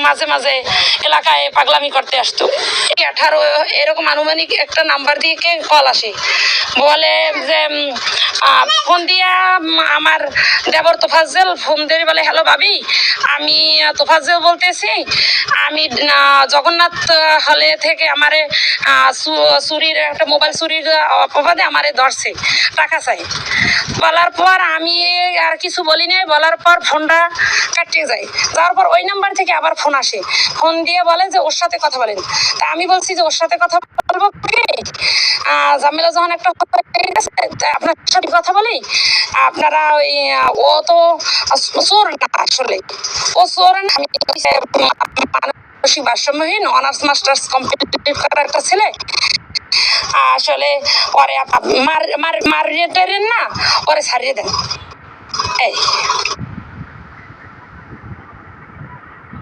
মাঝে মাঝে এলাকায় পাগলামি করতে আসতো। 18 এরকম আনুমানিক একটা নাম্বার দিয়ে কল আসে, বলে যে ফোন দিয়া আমার দেবর তোফাজ্জল ফোন দিয়ে বলে, হ্যালো ভাবি, আমি তোফাজ্জল বলতেছি, আমি জগন্নাথ হলে থেকে আমারে চুরির একটা মোবাইল চুরির অপবাদে আমারে ধরছে, টাকা চাই। বলার পর আমি আর কিছু বলি নাই, বলার পর ফোনটা কাটিয়ে যায়। যাওয়ার পর ওই নাম্বার থেকে আবার ফোন আসে, ফোন দিয়ে বলে যে ওর সাথে কথা বলেন। তা আমি বলছি যে ওর সাথে কথা বলবো কি, ঝামেলা যখন একটা আপনার সাথে কথা বলি, আপনারা ওই ও তো চোর না, আসলে ও চোর না, আমি মানসিক ভারসাম্যহীন অনার্স মাস্টার্স কমপ্লিট করা একটা ছেলে, আসলে ওরে মারিয়ে না, ওরে ছাড়িয়ে দেন। এই